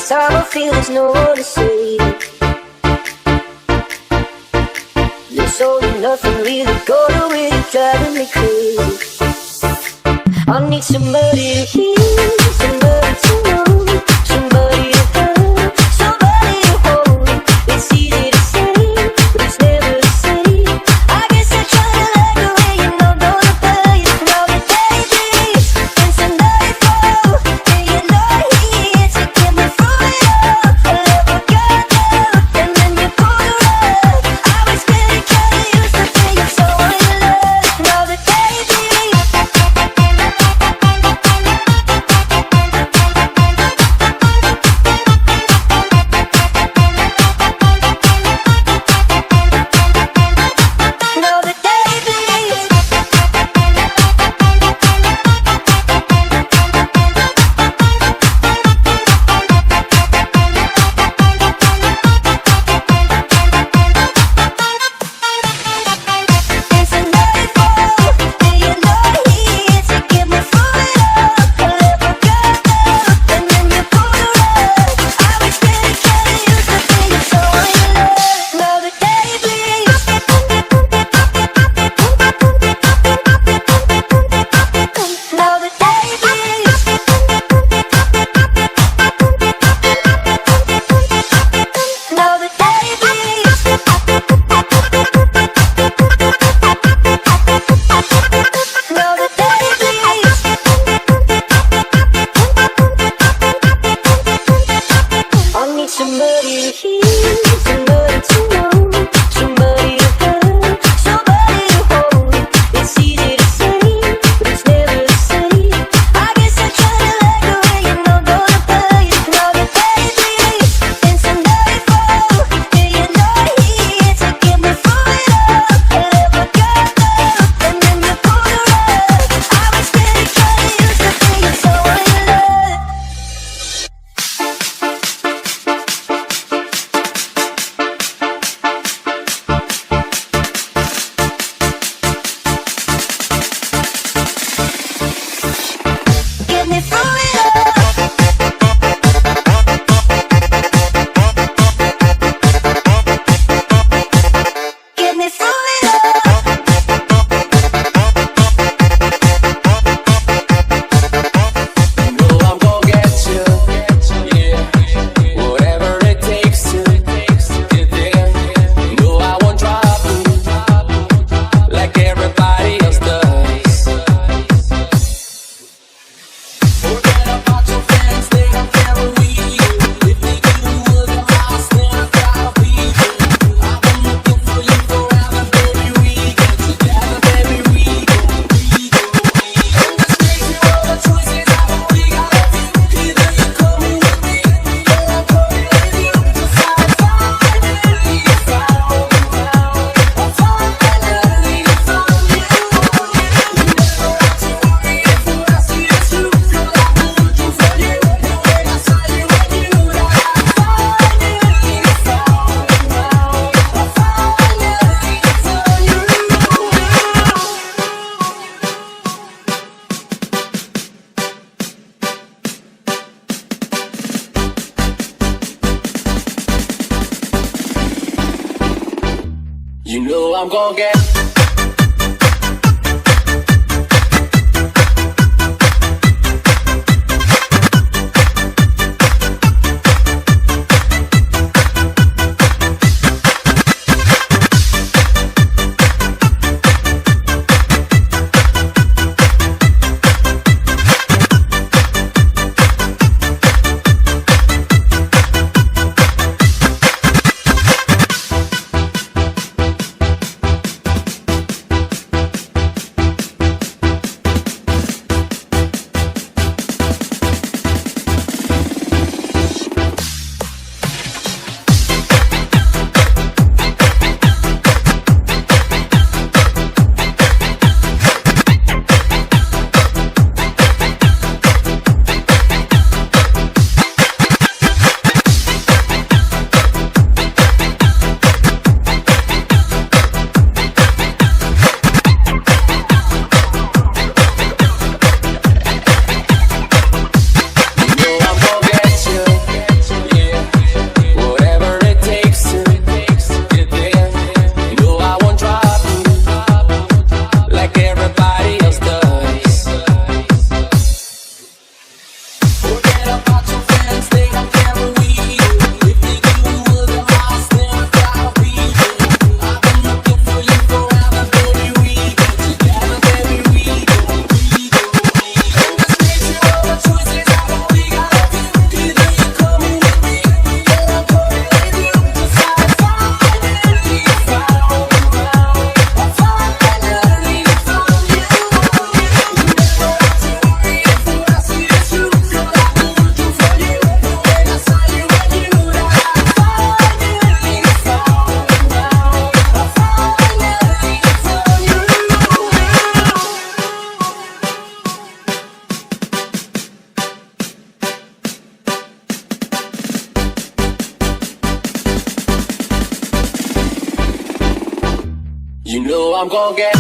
time I feel there's no one to save. This all or nothing really got away, driving me crazy. I need somebody to hear, somebody to know, somebody to have, somebody to hold. It's easy to say, but it's never the same. I guess I try to like the way you're not gonna play. Now the daydreams and some nightfall, and you're not here to get me through it all. I never got down, and then you pulled the rug. I was getting kinda used to being so in love. Now the daydreams. Now the daydreams. It's a nightfall, and you're not here to get me through it all. I never got down, and then you pulled the rug. I was getting kinda used to being so in love. Now the daydreams. Now the daydreams. Now the daydreams. Now the daydreams. I need somebody to hear, somebody to know, somebody to have, somebody to hold. It's easy to say, but it's never the same. I guess I try to like the way you're not gonna play. Now the daydreams and some nightfall, and you're not here to get me through it all. I never got down, and then you pulled the rug. I was getting kinda used to being so in love. Get me through it all. Get me through it all. know I'm gonna get you, yeah. Whatever it takes to get there. You know I won't drop you like everybody else does. Forget about your friends, they don't care what we do. If they do the house, then I gotta be there. I've been looking for you forever, baby. We get together, baby. We go. In this crazy world of choices, I only got a few. Either you're coming with me, or I'm coming with you. To find finally you found, or finally you found you. You never have to worry if what I see is you. 'Cause I've been looking for you, and when I saw you, I knew that I finally found, I finally found you. You know I'm gonna get. I'm gonna get.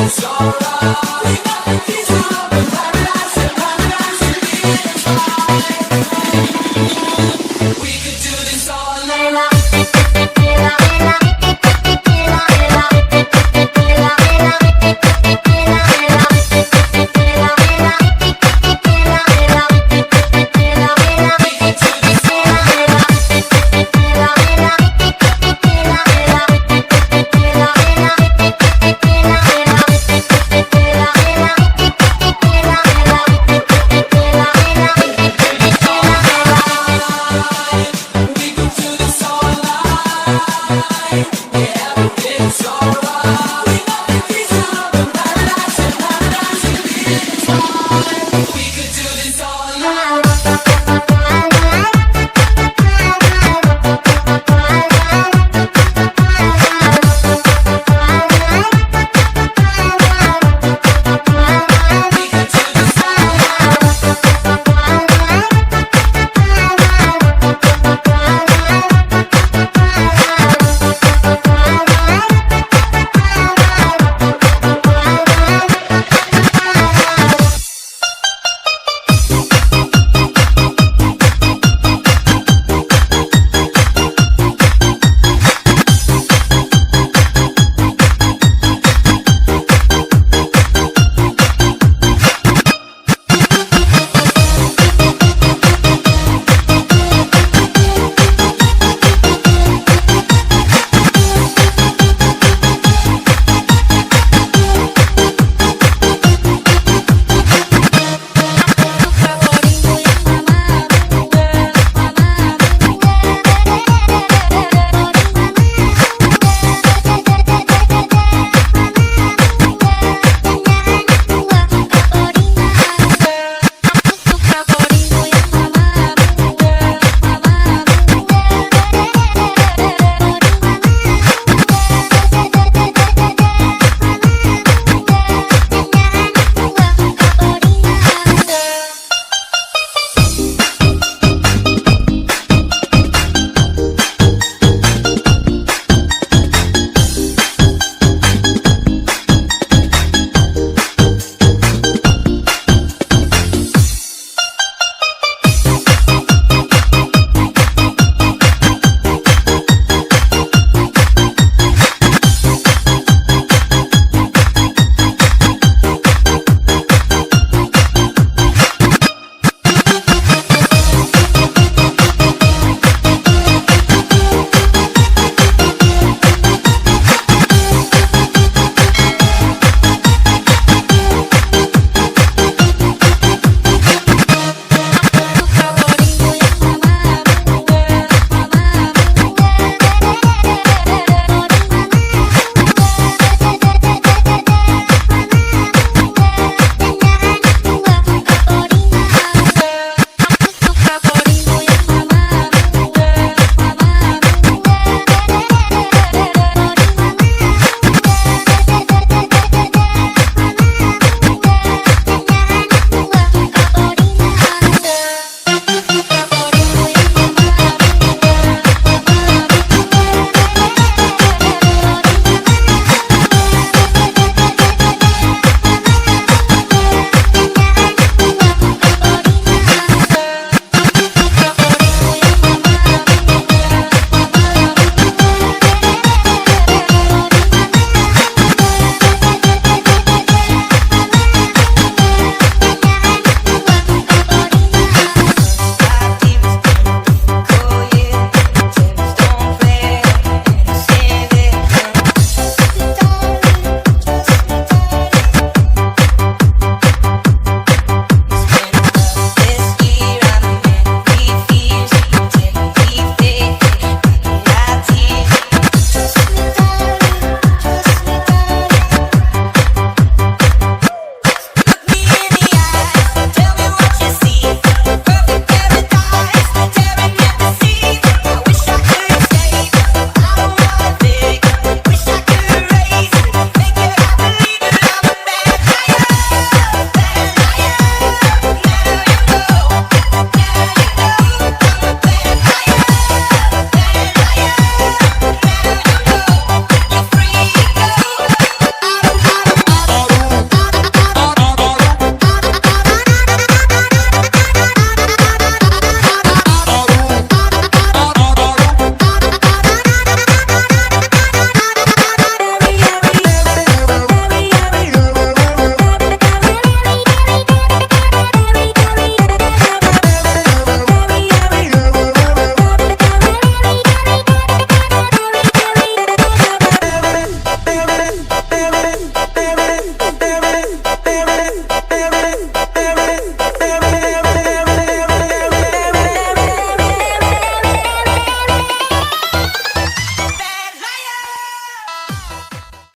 It's alright.